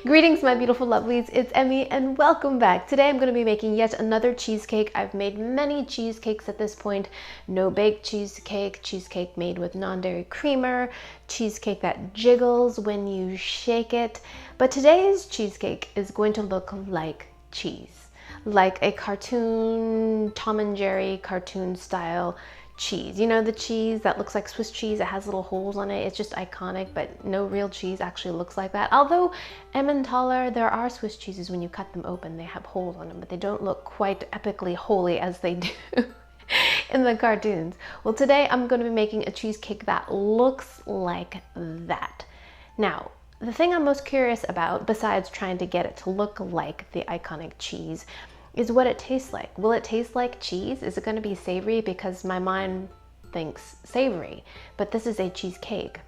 Greetings, my beautiful lovelies. It's Emmy and welcome back. Today I'm going to be making yet another cheesecake. I've made many cheesecakes at this point. No bake cheesecake, cheesecake made with non-dairy creamer, cheesecake that jiggles when you shake it. But today's cheesecake is going to look like cheese, like a cartoon, Tom and Jerry cartoon style cheese. You know, the cheese that looks like Swiss cheese, it has little holes on it. It's just iconic, but no real cheese actually looks like that. Although Emmentaler, there are Swiss cheeses, when you cut them open, they have holes on them, but they don't look quite epically holy as they do in the cartoons. Well, today I'm going to be making a cheesecake that looks like that. Now, the thing I'm most curious about, besides trying to get it to look like the iconic cheese, is what it tastes like. Will it taste like cheese? Is it going to be savory? Because my mind thinks savory, but this is a cheesecake.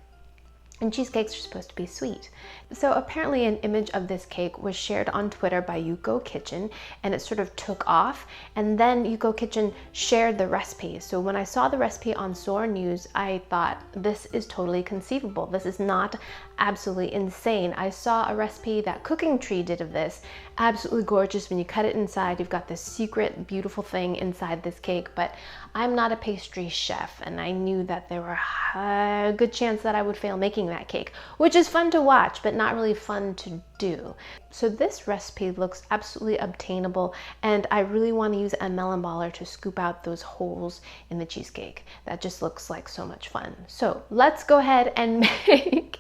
And cheesecakes are supposed to be sweet. So apparently an image of this cake was shared on Twitter by Yuko Kitchen, and it sort of took off. And then Yuko Kitchen shared the recipe. So when I saw the recipe on Soar News, I thought, this is totally conceivable. This is not absolutely insane. I saw a recipe that Cooking Tree did of this. Absolutely gorgeous. When you cut it inside, you've got this secret, beautiful thing inside this cake. But I'm not a pastry chef, and I knew that there were a good chance that I would fail making that cake, which is fun to watch, but not really fun to do. So this recipe looks absolutely obtainable, and I really want to use a melon baller to scoop out those holes in the cheesecake. That just looks like so much fun. So let's go ahead and make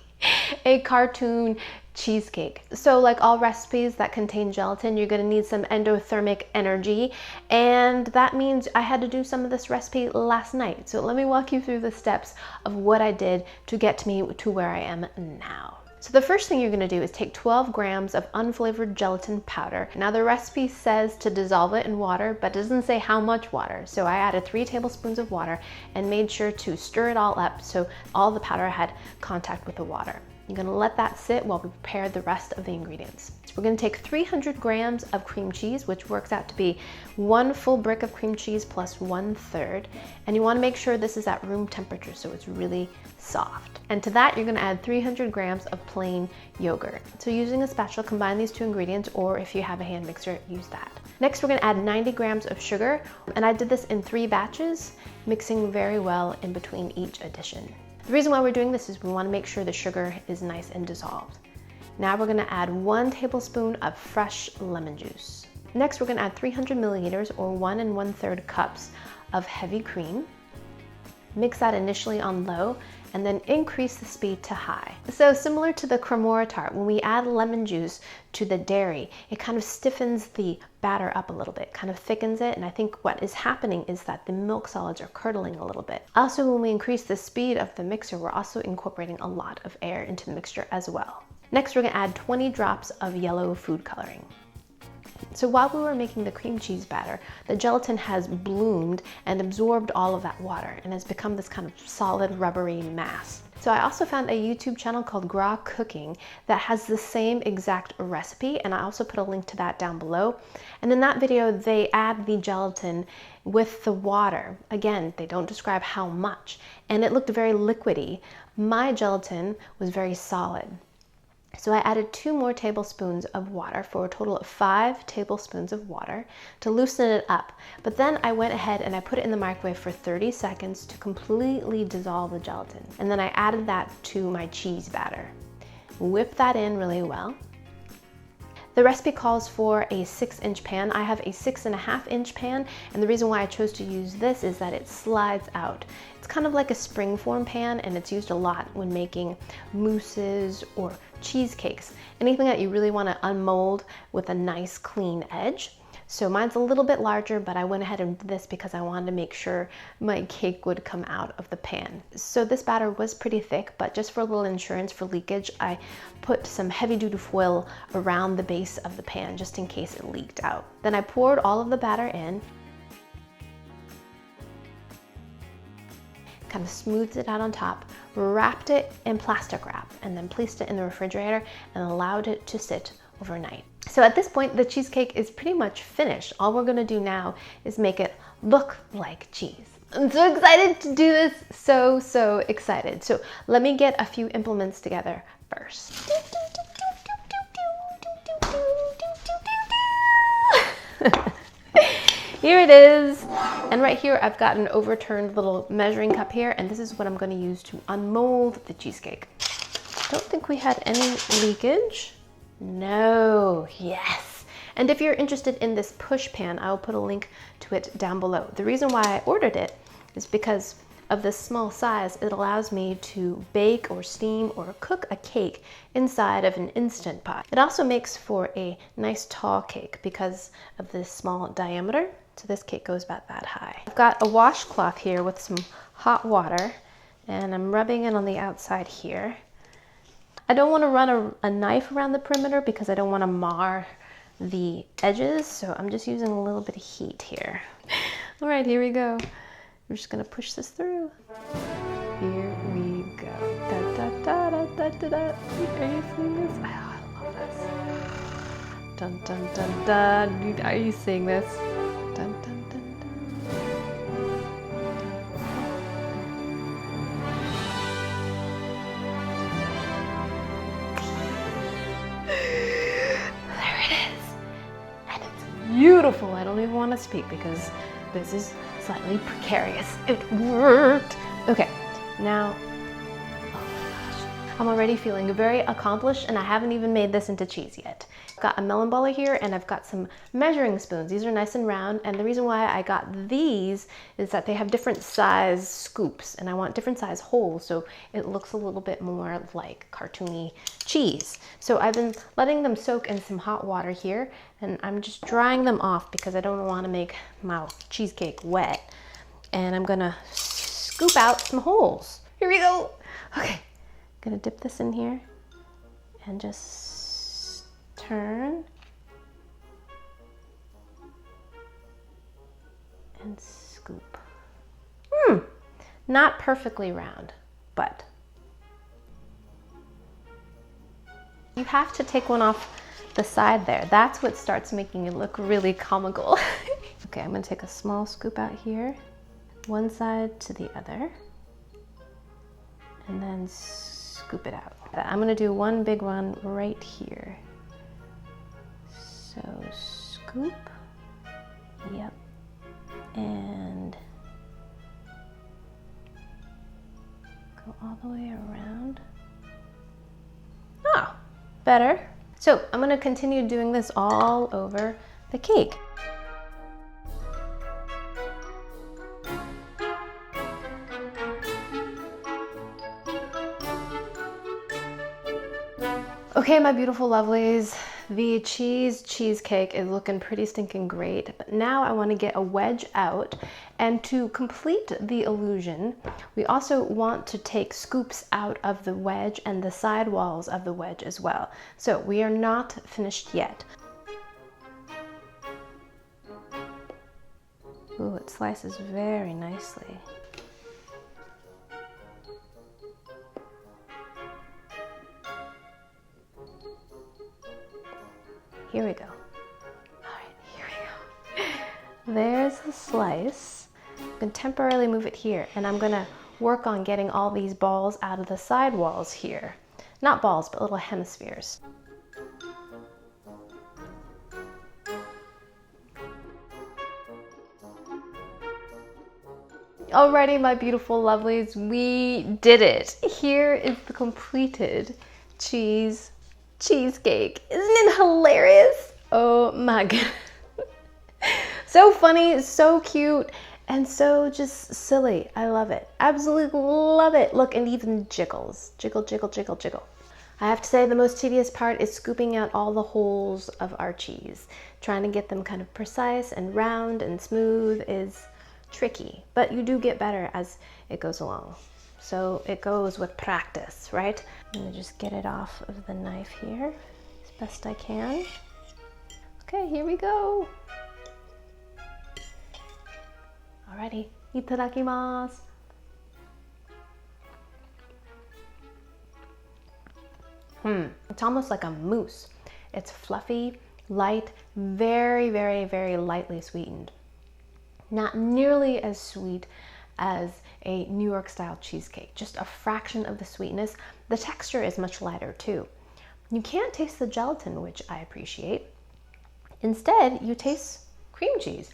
a cartoon cheesecake. So like all recipes that contain gelatin, you're going to need some endothermic energy, and that means I had to do some of this recipe last night. So let me walk you through the steps of what I did to get me to where I am now. So the first thing you're going to do is take 12 grams of unflavored gelatin powder. Now the recipe says to dissolve it in water, but doesn't say how much water. So I added 3 tablespoons of water and made sure to stir it all up so all the powder had contact with the water. You're going to let that sit while we prepare the rest of the ingredients. So we're going to take 300 grams of cream cheese, which works out to be 1 full brick of cream cheese plus 1/3. And you want to make sure this is at room temperature so it's really soft. And to that, you're going to add 300 grams of plain yogurt. So using a spatula, combine these 2 ingredients, or if you have a hand mixer, use that. Next, we're going to add 90 grams of sugar. And I did this in 3 batches, mixing very well in between each addition. The reason why we're doing this is we want to make sure the sugar is nice and dissolved. Now we're going to add 1 tablespoon of fresh lemon juice. Next, we're going to add 300 milliliters or 1 1/3 cups of heavy cream. Mix that initially on low and then increase the speed to high. So similar to the cremora tart, when we add lemon juice to the dairy, it kind of stiffens the batter up a little bit, kind of thickens it, and I think what is happening is that the milk solids are curdling a little bit. Also, when we increase the speed of the mixer, we're also incorporating a lot of air into the mixture as well. Next, we're going to add 20 drops of yellow food coloring. So while we were making the cream cheese batter, the gelatin has bloomed and absorbed all of that water and has become this kind of solid rubbery mass. So I also found a YouTube channel called Gras Cooking that has the same exact recipe, and I also put a link to that down below. And in that video, they add the gelatin with the water. Again, they don't describe how much, and it looked very liquidy. My gelatin was very solid. So I added 2 more tablespoons of water for a total of 5 tablespoons of water to loosen it up. But then I went ahead and I put it in the microwave for 30 seconds to completely dissolve the gelatin. And then I added that to my cheese batter. Whip that in really well. The recipe calls for a 6-inch pan. I have a 6.5-inch pan, and the reason why I chose to use this is that it slides out. It's kind of like a springform pan, and it's used a lot when making mousses or cheesecakes. Anything that you really want to unmold with a nice clean edge. So mine's a little bit larger, but I went ahead and did this because I wanted to make sure my cake would come out of the pan. So this batter was pretty thick, but just for a little insurance for leakage, I put some heavy-duty foil around the base of the pan just in case it leaked out. Then I poured all of the batter in, kind of smoothed it out on top, wrapped it in plastic wrap, and then placed it in the refrigerator and allowed it to sit overnight. So at this point, the cheesecake is pretty much finished. All we're gonna do now is make it look like cheese. I'm so excited to do this, so excited. So let me get a few implements together first. Here it is. And right here, I've got an overturned little measuring cup here, and this is what I'm going to use to unmold the cheesecake. Don't think we had any leakage. No, yes. And if you're interested in this push pan, I'll put a link to it down below. The reason why I ordered it is because of this small size. It allows me to bake or steam or cook a cake inside of an Instant Pot. It also makes for a nice tall cake because of this small diameter. So this cake goes about that high. I've got a washcloth here with some hot water, and I'm rubbing it on the outside here. I don't want to run a knife around the perimeter because I don't want to mar the edges, so I'm just using a little bit of heat here. All right, here we go. We're just gonna push this through. Here we go. Da, da, da, da, da, da, da. Are you seeing this? Oh, I love this. Dun, dun, dun, dun. Dude, are you seeing this? Dun, dun, dun, dun. There it is. And it's beautiful. I don't even want to speak because this is slightly precarious. It worked. Okay, now, oh my gosh. I'm already feeling very accomplished, and I haven't even made this into cheese yet. I've got a melon baller here, and I've got some measuring spoons. These are nice and round, and the reason why I got these is that they have different size scoops, and I want different size holes, so it looks a little bit more like cartoony cheese. So I've been letting them soak in some hot water here, and I'm just drying them off because I don't want to make my cheesecake wet. And I'm gonna scoop out some holes. Here we go. Okay, I'm gonna dip this in here and just turn and scoop. Not perfectly round, but you have to take one off the side there. That's what starts making it look really comical. Okay, I'm gonna take a small scoop out here, one side to the other, and then scoop it out. I'm gonna do one big one right here. So scoop, yep, and go all the way around. Oh, better. So I'm gonna continue doing this all over the cake. Okay, my beautiful lovelies, the cheesecake is looking pretty stinking great, but now I want to get a wedge out, and to complete the illusion, we also want to take scoops out of the wedge and the side walls of the wedge as well. So we are not finished yet. Ooh, it slices very nicely. Here we go. All right, here we go. There's the slice. I'm gonna temporarily move it here, and I'm gonna work on getting all these balls out of the side walls here. Not balls, but little hemispheres. Alrighty, my beautiful lovelies, we did it. Here is the completed cheesecake. Isn't it hilarious? Oh my god. So funny, so cute, and so just silly. I love it. Absolutely love it. Look, and even jiggles. Jiggle, jiggle, jiggle, jiggle. I have to say the most tedious part is scooping out all the holes of our cheese. Trying to get them kind of precise and round and smooth is tricky, but you do get better as it goes along. So it goes with practice, right? I'm gonna just get it off of the knife here as best I can. Okay, here we go. Alrighty, itadakimasu. It's almost like a mousse. It's fluffy, light, very, very, very lightly sweetened. Not nearly as sweet as a New York style cheesecake, just a fraction of the sweetness. The texture is much lighter too. You can't taste the gelatin, which I appreciate. Instead, you taste cream cheese.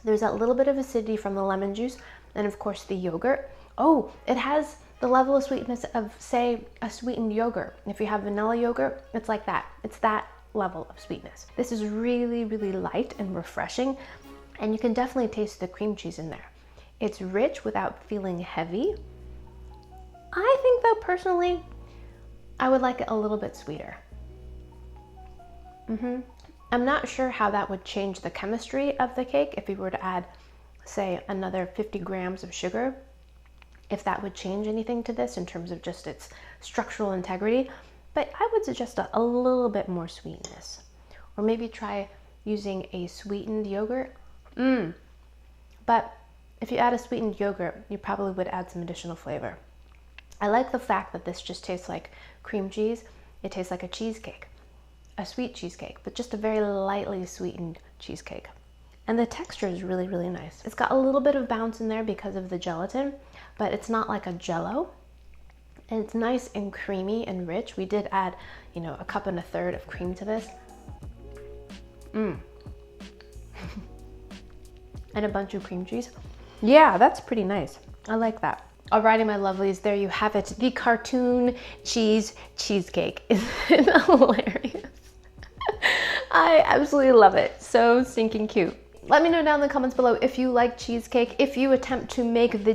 There's that little bit of acidity from the lemon juice, and of course the yogurt. Oh, it has the level of sweetness of, say, a sweetened yogurt. If you have vanilla yogurt, it's like that. It's that level of sweetness. This is really, really light and refreshing, and you can definitely taste the cream cheese in there. It's rich without feeling heavy. I think though, personally, I would like it a little bit sweeter. I'm not sure how that would change the chemistry of the cake if we were to add, say, another 50 grams of sugar, if that would change anything to this in terms of just its structural integrity, but I would suggest a little bit more sweetness. Or maybe try using a sweetened yogurt. But if you add a sweetened yogurt, you probably would add some additional flavor. I like the fact that this just tastes like cream cheese. It tastes like a cheesecake, a sweet cheesecake, but just a very lightly sweetened cheesecake. And the texture is really, really nice. It's got a little bit of bounce in there because of the gelatin, but it's not like a jello. And it's nice and creamy and rich. We did add, you know, a cup and a third of cream to this. And a bunch of cream cheese. Yeah, that's pretty nice. I like that. Alrighty, my lovelies, there you have it. The cartoon cheese cheesecake. Isn't it hilarious? I absolutely love it. So stinking cute. Let me know down in the comments below if you like cheesecake. If you attempt to make the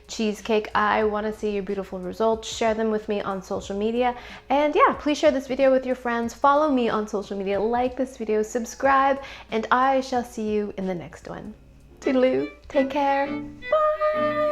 cheesecake, I want to see your beautiful results. Share them with me on social media. And yeah, please share this video with your friends. Follow me on social media. Like this video, subscribe, and I shall see you in the next one. Toodaloo. Take care. Bye.